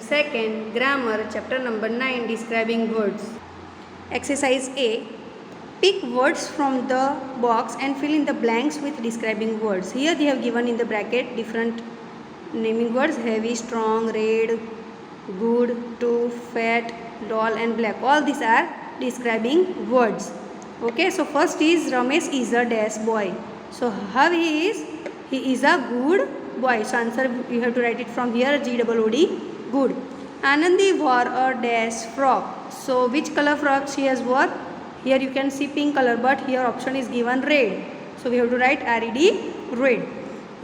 Second, grammar, chapter number 9, describing words. Exercise A. Pick words from the box and fill in the blanks with describing words. Here they have given in the bracket different naming words: heavy, strong, red, good, tough, fat, doll and black. All these are describing words. Okay, so first is Ramesh is a dash boy. So how he is? He is a good boy. So answer you have to write it from here, G-O-O-D, good. Anandi wore a dash frock. So which color frock she has wore? Here you can see pink color, but here option is given red. So we have to write R-E-D, red.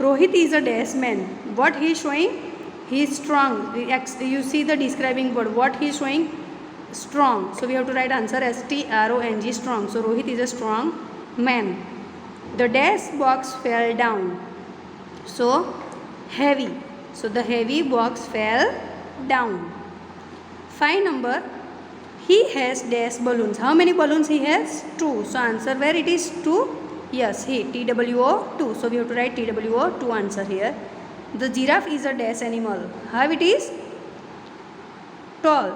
Rohit is a dash man. What he is showing? He is strong. You see the describing word. What he is showing? Strong. So we have to write answer S-T-R-O-N-G, strong. So Rohit is a strong man. The dash box fell down. So heavy. So the heavy box fell down. 5 number. He has dash balloons. How many balloons he has? 2. So answer where it is 2? Yes, he TWO 2. So we have to write TWO 2 answer here. The giraffe is a dash animal. How it is? Tall.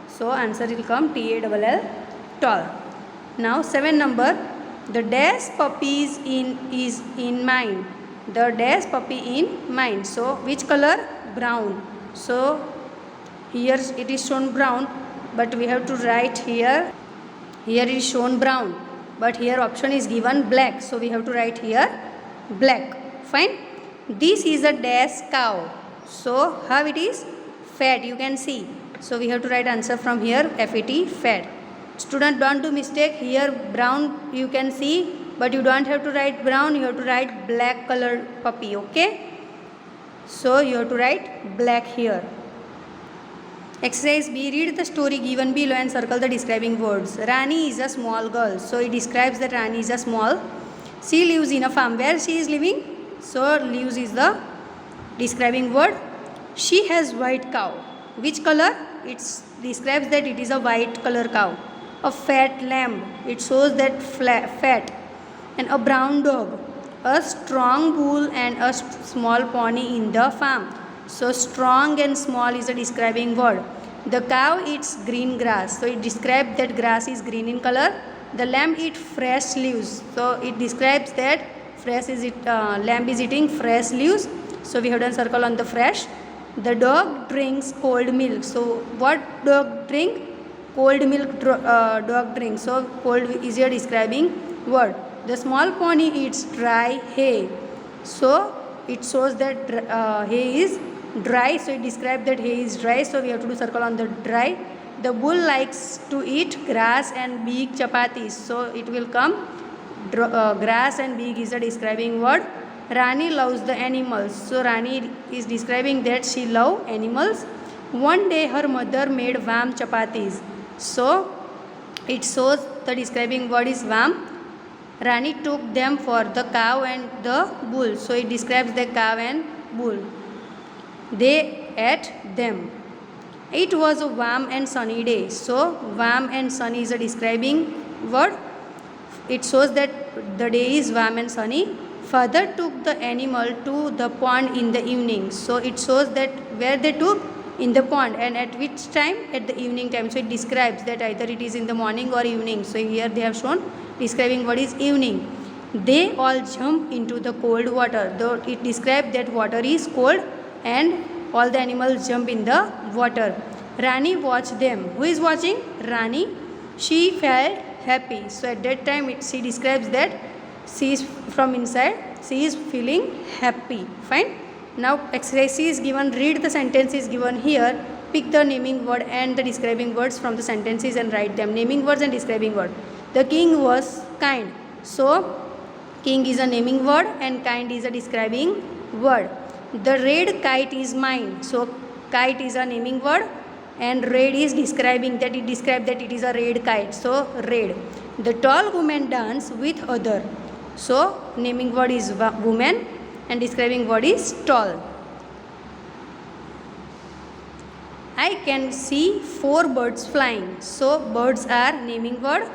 So answer will come TALL, tall. Now 7 number. The dash puppy is in mine. The dash puppy in mine. So which color? Brown. So here it is shown brown, but we have to write here. Here is shown brown, but here option is given black. So we have to write here black. Fine. This is a dash cow. So how it is? Fat. You can see. So we have to write answer from here, FAT, fat. Student, don't do mistake. Here brown you can see, but you don't have to write brown. You have to write black colored puppy. Okay. So you have to write black here. Exercise B. Read the story given below and circle the describing words. Rani is a small girl. So it describes that Rani is a small. She lives in a farm. Where she is living? So lives is the describing word. She has white cow. Which color? It describes that it is a white color cow. A fat lamb. It shows that fat. And a brown dog. A strong bull and a small pony in the farm. So strong and small is a describing word. The cow eats green grass. So it describes that grass is green in color. The lamb eats fresh leaves. So it describes that lamb is eating fresh leaves. So we have done circle on the fresh. The dog drinks cold milk. So what dog drink? Cold milk dog drinks. So cold is a describing word. The small pony eats dry hay. So it shows that hay is dry. So it describes that hay is dry. So we have to do circle on the dry. The bull likes to eat grass and big chapatis. So it will come grass and big is a describing word. Rani loves the animals. So Rani is describing that she loves animals. One day her mother made warm chapatis. So it shows the describing word is warm. Rani took them for the cow and the bull. So it describes the cow and bull. They ate them. It was a warm and sunny day. So warm and sunny is a describing word. It shows that the day is warm and sunny. Father took the animal to the pond in the evening. So it shows that where they took, in the pond, and at which time? At the evening time. So it describes that either it is in the morning or evening. So here they have shown describing what is evening. They all jump into the cold water. Though it describes that water is cold and all the animals jump in the water. Rani watched them. Who is watching? Rani. She felt happy. So at that time she describes that she is from inside. She is feeling happy. Fine. Now exercise is given. Read the sentences given here. Pick the naming word and the describing words from the sentences and write them. Naming words and describing word. The king was kind. So king is a naming word and kind is a describing word. The red kite is mine. So kite is a naming word and red is describing that it describes that it is a red kite. So red. The tall woman dance with other. So naming word is woman and describing word is tall. I can see 4 birds flying. So birds are naming word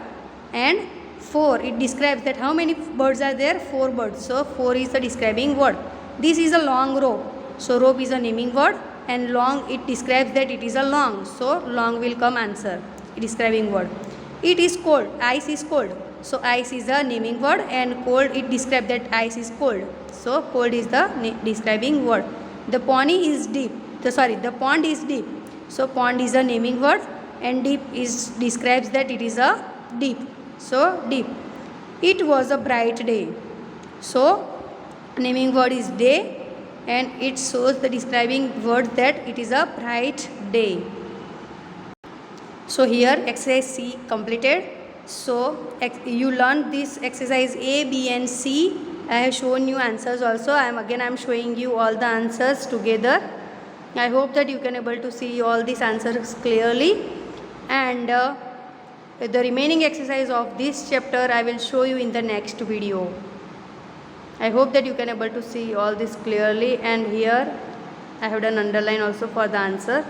and 4. It describes that how many birds are there? 4 birds. So 4 is the describing word. This is a long rope. So rope is a naming word and long it describes that it is a long, so long will come answer, describing word. It is cold, ice is cold, so ice is a naming word, and cold it describes that ice is cold, so cold is the describing word. The pond is deep, the pond is deep, so pond is a naming word, and deep is describes that it is a deep, so deep. It was a bright day, so naming word is day, and it shows the describing word that it is a bright day. So here exercise C completed. So you learned this exercise A, B and C. I have shown you answers also. I am showing you all the answers together. I hope that you can able to see all these answers clearly, and the remaining exercise of this chapter I will show you in the next video. I hope that you can able to see all this clearly, and here I have done underline also for the answer.